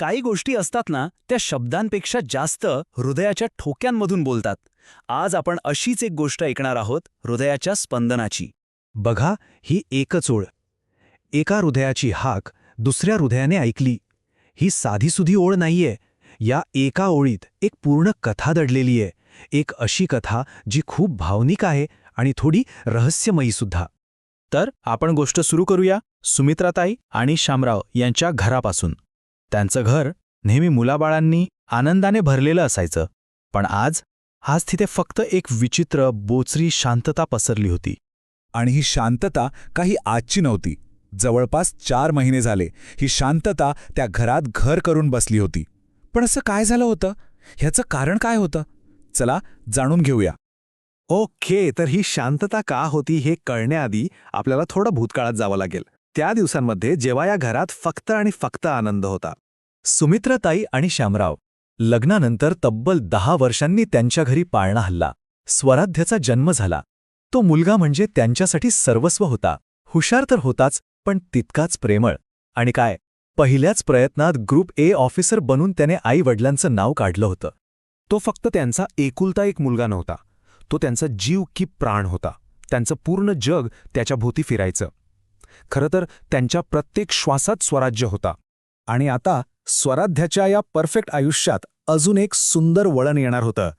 काही गोष्टी असतात ना, त्या शब्दांपेक्षा जास्त हृदयाच्या ठोक्यांमधून बोलतात. आज आपण अशीच एक गोष्ट ऐकणार आहोत, हृदयाच्या स्पंदनाची. बघा, ही एकच ओळ. एका हृदयाची हाक दुसऱ्या हृदयाने ऐकली. ही साधीसुधी ओळ नाहीये. या एका ओळीत एक पूर्ण कथा दडलेली आहे. एक अशी कथा जी खूप भावनिक आहे आणि थोडी रहस्यमयी सुद्धा. तर आपण गोष्ट सुरू करूया सुमित्राताई आणि शामराव यांच्या घरापासून. त्यांचं घर नेहमी मुलाबाळांनी आनंदाने भरलेलं असायचं. पण आज तिथे फक्त एक विचित्र बोचरी शांतता पसरली होती. आणि ही शांतता काही आजची नव्हती. जवळपास 4 महिने झाले ही शांतता त्या घरात घर करून बसली होती. पण असं काय झालं होतं? ह्याचं कारण काय होतं? चला जाणून घेऊया. ओके, तर ही शांतता का होती हे कळण्याआधी आपल्याला थोडं भूतकाळात जावं लागेल. त्या दिवसांमध्ये जेव्हा या घरात फक्त आणि फक्त आनंद होता. सुमित्राताई आणि शामराव लग्नानंतर तब्बल 10 वर्षांनी त्यांच्या घरी पाळणा हल्ला. स्वराध्याचा जन्म झाला. तो मुलगा म्हणजे त्यांच्यासाठी सर्वस्व होता. हुशार तर होताच, पण तितकाच प्रेमळ. आणि काय, पहिल्याच प्रयत्नात ग्रुप ए ऑफिसर बनून त्याने आई-वडिलांचं नाव काढलं होतं. तो फक्त त्यांचा एकुलता एक मुलगा नव्हता. तो त्यांचा जीव की प्राण होता. त्यांचं पूर्ण जग त्याच्या भोवती फिरायचं. खरं तर त्यांच्या प्रत्येक श्वासात स्वराज्य होता. आणि आता स्वराध्याच्या या परफेक्ट आयुष्यात अजून एक सुंदर वळण येणार होतं.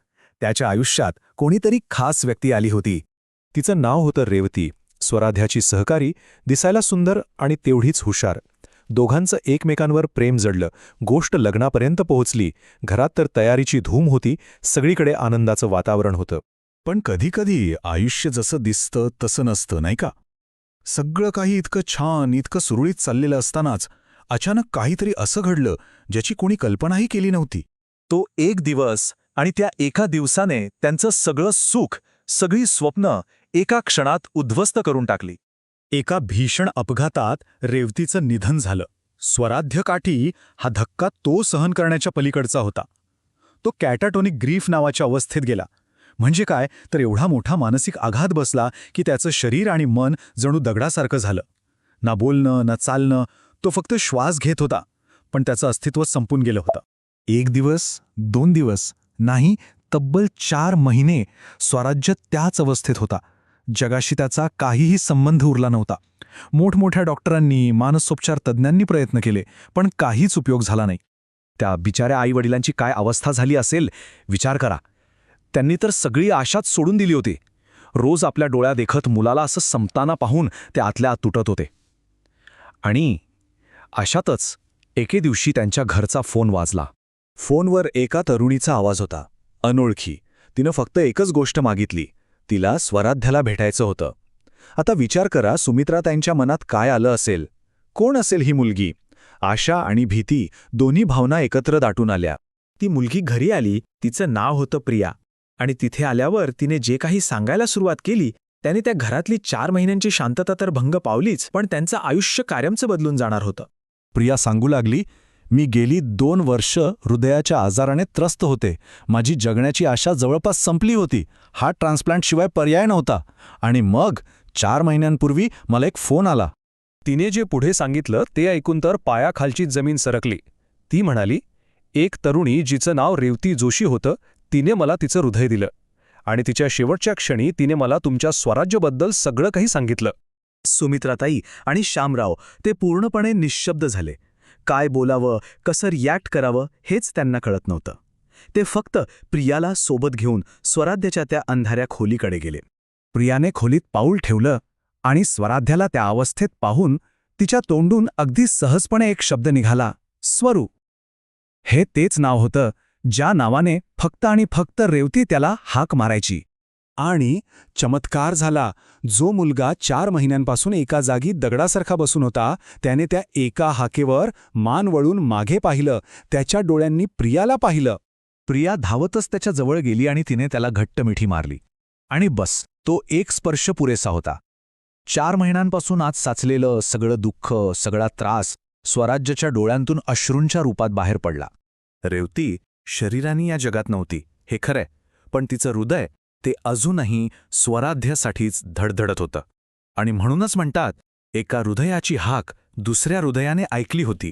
त्याच्या आयुष्यात कोणीतरी खास व्यक्ती आली होती. तिचं नाव होतं रेवती. स्वराध्याची सहकारी, दिसायला सुंदर आणि तेवढीच हुशार. दोघांचं एकमेकांवर प्रेम जडलं. गोष्ट लग्नापर्यंत पोहोचली. घरात तर तयारीची धूम होती. सगळीकडे आनंदाचं वातावरण होतं. पण कधीकधी आयुष्य जसं दिसतं तसं नसतं, नाही का? सगळं काही इतकं छान, इतकं सुरळीत चाललेलं असतानाच अचानक काहीतरी असं घडलं ज्याची कोणी कल्पनाही केली नव्हती. तो एक दिवस, आणि त्या एका दिवसाने त्यांचं सगळं सुख, सगळी स्वप्न एका क्षणात उद्ध्वस्त करून टाकली. एका भीषण अपघातात रेवतीचं निधन झालं. स्वराध्यकाठी हा धक्का तो सहन करण्याच्या पलीकडचा होता. तो कॅटाटोनिक ग्रीफ नावाच्या अवस्थेत गेला. म्हणजे काय, तर एवढा मोठा मानसिक आघात बसला की त्याचं शरीर आणि मन जणू दगडासारखं झालं. ना बोलणं ना चालणं, तो फक्त श्वास घेत होता, पण त्याचं अस्तित्व संपून गेलं होतं. 1 दिवस, 2 दिवस, नाही, तब्बल 4 महिने स्वराज्य त्याच अवस्थेत होता. जगाशी त्याचा काहीही संबंध उरला नव्हता. मोठमोठ्या डॉक्टरांनी, मानसोपचार तज्ज्ञांनी प्रयत्न केले, पण काहीच उपयोग झाला नाही. त्या बिचाऱ्या आईवडिलांची काय अवस्था झाली असेल, विचार करा. त्यांनी तर सगळी आशाच सोडून दिली होती. रोज आपल्या डोळ्या देखत मुलाला असं संपताना पाहून ते आतल्या आत तुटत होते. आणि अशातच एके दिवशी त्यांच्या घरचा फोन वाजला. फोनवर एका तरुणीचा आवाज होता, अनोळखी. तिनं फक्त एकच गोष्ट मागितली, तिला स्वराध्याला भेटायचं होतं. आता विचार करा, सुमित्राताईंच्या मनात काय आलं असेल? कोण असेल ही मुलगी? आशा आणि भीती दोन्ही भावना एकत्र दाटून आल्या. ती मुलगी घरी आली. तिचं नाव होतं प्रिया. आणि तिथे आल्यावर तिने जे काही सांगायला सुरुवात केली त्याने त्या घरातली 4 महिन्यांची शांतता तर भंग पावलीच, पण त्यांचं आयुष्य कायमचं बदलून जाणार होतं. प्रिया सांगू लागली, मी गेली 2 वर्ष हृदयाच्या आजाराने त्रस्त होते. माझी जगण्याची आशा जवळपास संपली होती. हार्ट ट्रान्सप्लांटशिवाय पर्याय नव्हता. आणि मग 4 महिन्यांपूर्वी मला एक फोन आला. तिने जे पुढे सांगितलं ते ऐकून तर पायाखालची जमीन सरकली. ती म्हणाली, एक तरुणी जिचं नाव रेवती जोशी होतं, तिने मला तिचं हृदय दिलं. आणि तिच्या शेवटच्या क्षणी तिने मला तुमच्या स्वराज्याबद्दल सगळं काही सांगितलं. सुमित्राताई आणि शामराव ते पूर्णपणे निःशब्द झाले. काय बोलावं, कसं रिॲक्ट करावं हेच त्यांना कळत नव्हतं. ते फक्त प्रियाला सोबत घेऊन स्वराध्याच्या त्या अंधाऱ्या खोलीकडे गेले. प्रियाने खोलीत पाऊल ठेवलं आणि स्वराध्याला त्या अवस्थेत पाहून तिच्या तोंडून अगदी सहजपणे एक शब्द निघाला, स्वरू. हे तेच नाव होतं ज्या नावाने फक्त आणि फक्त रेवती त्याला हाक मारायची. आणि चमत्कार झाला. जो मुलगा 4 महिन्यांपासून एका जागी दगडासारखा बसून होता, त्याने त्या एका हाकेवर मान वळून मागे पाहिलं. त्याच्या डोळ्यांनी प्रियाला पाहिलं. प्रिया धावतच त्याच्या जवळ गेली आणि तिने त्याला घट्ट मिठी मारली. आणि बस, तो एक स्पर्श पुरेसा होता. 4 महिन्यांपासून आत साचलेलं सगळं दुःख, सगळा त्रास स्वराज्याच्या डोळ्यांतून अश्रूंच्या रूपात बाहेर पडला. रेवती शरीराने या जगात नव्हती, हे खरंय, पण तिचं हृदय ते अजूनही स्वराध्यासाठीच धडधडत होतं. आणि म्हणूनच म्हणतात, एका हृदयाची हाक दुसऱ्या हृदयाने ऐकली होती.